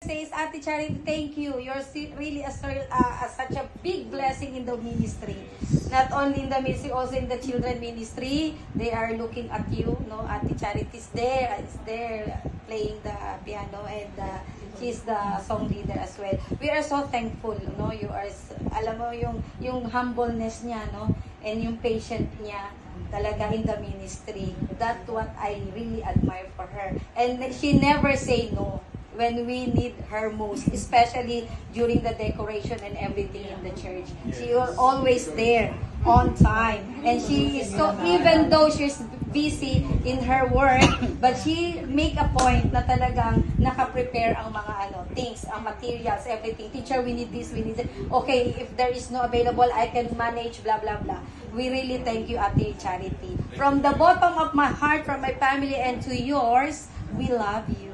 says, Ate Charity, thank you. You're really such a big blessing in the ministry. Not only in the ministry, also in the children ministry. They are looking at you. No, Ate Charity is there playing the piano, and she's the song leader as well. We are so thankful. No, you are. Alam mo yung humbleness niya, no, and yung patient niya. Talaga in the ministry. That's what I really admire for her. And she never say no when we need her most, especially during the decoration and everything in the church. She was always there on time. And she is so, even though she's busy in her work, but she make a point na talagang naka-prepare ang mga things, ang materials, everything. Teacher, we need this, we need that. Okay, if there is no available, I can manage, blah, blah, blah. We really thank you, Ate Charity. From the bottom of my heart, from my family, and to yours, we love you.